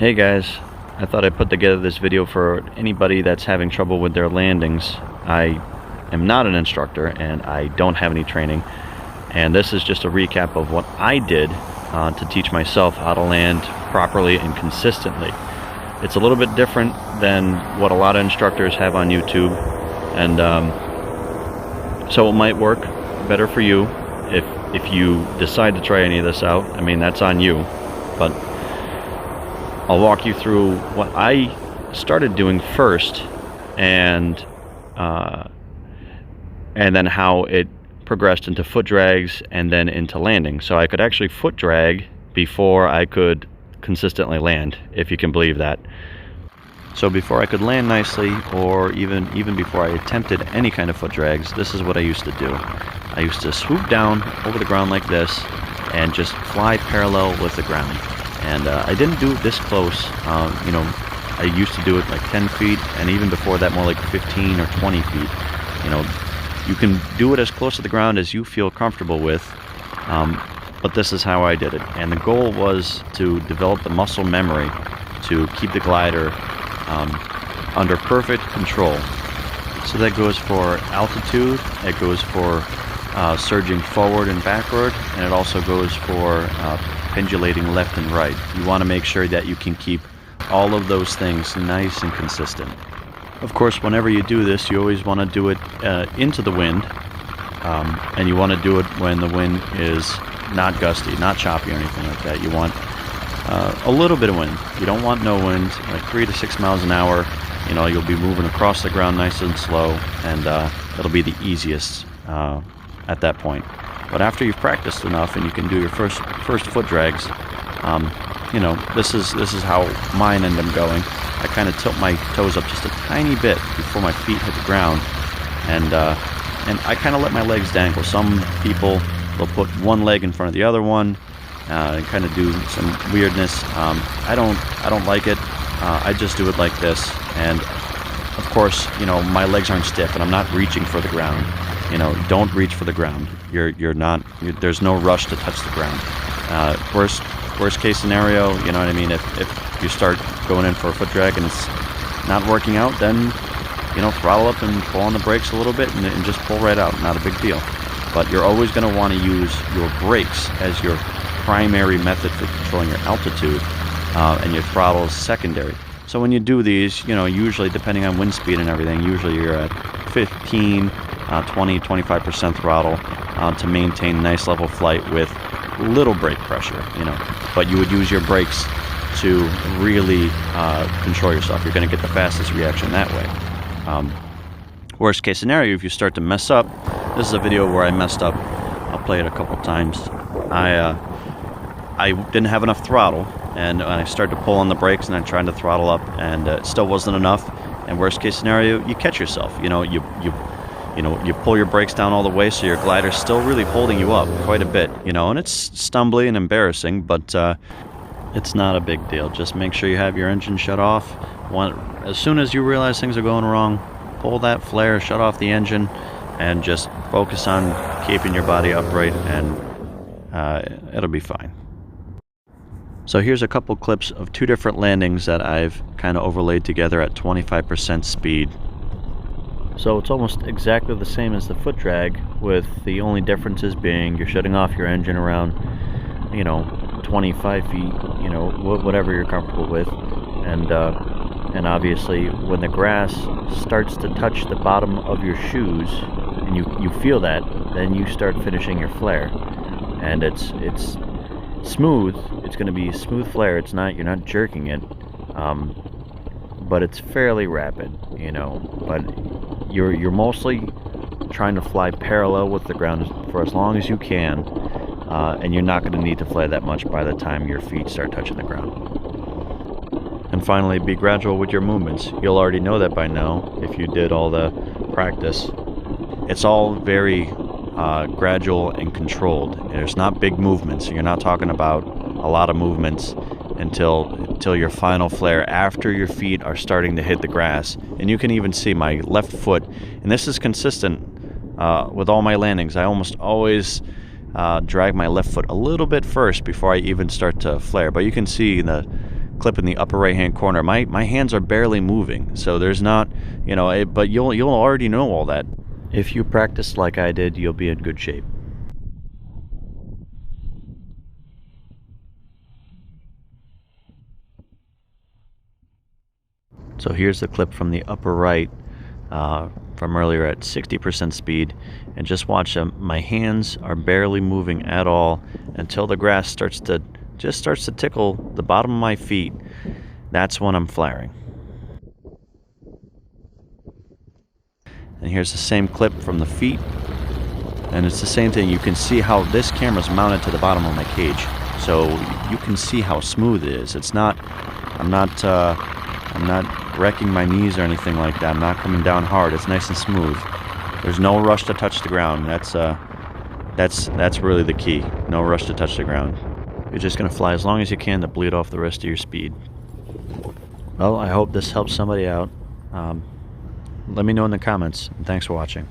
Hey guys, I thought I'd put together this video for anybody that's having trouble with their landings. I am not an instructor and I don't have any training, and this is just a recap of what I did to teach myself how to land properly and consistently. It's a little bit different than what a lot of instructors have on YouTube, and so it might work better for you if you decide to try any of this out. I mean, that's on you, but I'll walk you through what I started doing first, and then how it progressed into foot drags and then into landing. So I could actually foot drag before I could consistently land, if you can believe that. So before I could land nicely, or even before I attempted any kind of foot drags, this is what I used to do. I used to swoop down over the ground like this and just fly parallel with the ground. And I didn't do it this close. I used to do it like 10 feet, and even before that more like 15 or 20 feet. You can do it as close to the ground as you feel comfortable with, but this is how I did it. And the goal was to develop the muscle memory to keep the glider under perfect control. So that goes for altitude, it goes for surging forward and backward, and it also goes for pendulating left and right. You want to make sure that you can keep all of those things nice and consistent. Of course, whenever you do this, you always want to do it into the wind, and you want to do it when the wind is not gusty, not choppy or anything like that. You want a little bit of wind. You don't want no wind, like 3 to 6 miles an hour. You'll be moving across the ground nice and slow, and it'll be the easiest at that point. But after you've practiced enough and you can do your first foot drags, this is how mine end up going. I kind of tilt my toes up just a tiny bit before my feet hit the ground, and I kind of let my legs dangle. Some people will put one leg in front of the other one and kind of do some weirdness. I don't like it. I just do it like this, and of course, my legs aren't stiff and I'm not reaching for the ground. Don't reach for the ground. There's no rush to touch the ground. Worst case scenario, you know what I mean? If you start going in for a foot drag and it's not working out, then throttle up and pull on the brakes a little bit and just pull right out. Not a big deal. But you're always going to want to use your brakes as your primary method for controlling your altitude, and your throttle is secondary. So when you do these, usually depending on wind speed and everything, usually you're at 15, 20, 25% throttle to maintain nice level flight with little brake pressure, But you would use your brakes to really control yourself. You're going to get the fastest reaction that way. Worst case scenario, if you start to mess up, this is a video where I messed up. I'll play it a couple times. I didn't have enough throttle, and when I started to pull on the brakes and I tried to throttle up, and it still wasn't enough. And worst case scenario, you catch yourself. You pull your brakes down all the way, so your glider's still really holding you up quite a bit, and it's stumbly and embarrassing, but it's not a big deal. Just make sure you have your engine shut off. As soon as you realize things are going wrong, pull that flare, shut off the engine, and just focus on keeping your body upright, and it'll be fine. So here's a couple clips of 2 different landings that I've kind of overlaid together at 25% speed. So it's almost exactly the same as the foot drag, with the only differences being you're shutting off your engine around 25 feet, whatever you're comfortable with, and obviously when the grass starts to touch the bottom of your shoes and you feel that, then you start finishing your flare, and it's smooth. It's going to be a smooth flare. You're not jerking it, but it's fairly rapid, but you're mostly trying to fly parallel with the ground for as long as you can, and you're not going to need to fly that much by the time your feet start touching the ground. And finally, be gradual with your movements. You'll already know that by now if you did all the practice. It's all very gradual and controlled. There's not big movements. You're not talking about a lot of movements until your final flare, after your feet are starting to hit the grass. And you can even see my left foot, and this is consistent with all my landings. I almost always drag my left foot a little bit first before I even start to flare. But you can see the clip in the upper right hand corner, my hands are barely moving, so there's not, you know, but you'll already know all that. If you practice like I did, you'll be in good shape. So here's the clip from the upper right from earlier at 60% speed, and just watch them. My hands are barely moving at all until the grass starts to tickle the bottom of my feet. That's when I'm flaring. And here's the same clip from the feet, and it's the same thing. You can see how this camera's mounted to the bottom of my cage, so you can see how smooth it is. It's not, I'm not wrecking my knees or anything like that. I'm not coming down hard. It's nice and smooth. There's no rush to touch the ground. That's really the key. No rush to touch the ground. You're just gonna fly as long as you can to bleed off the rest of your speed. Well, I hope this helps somebody out. Let me know in the comments, and thanks for watching.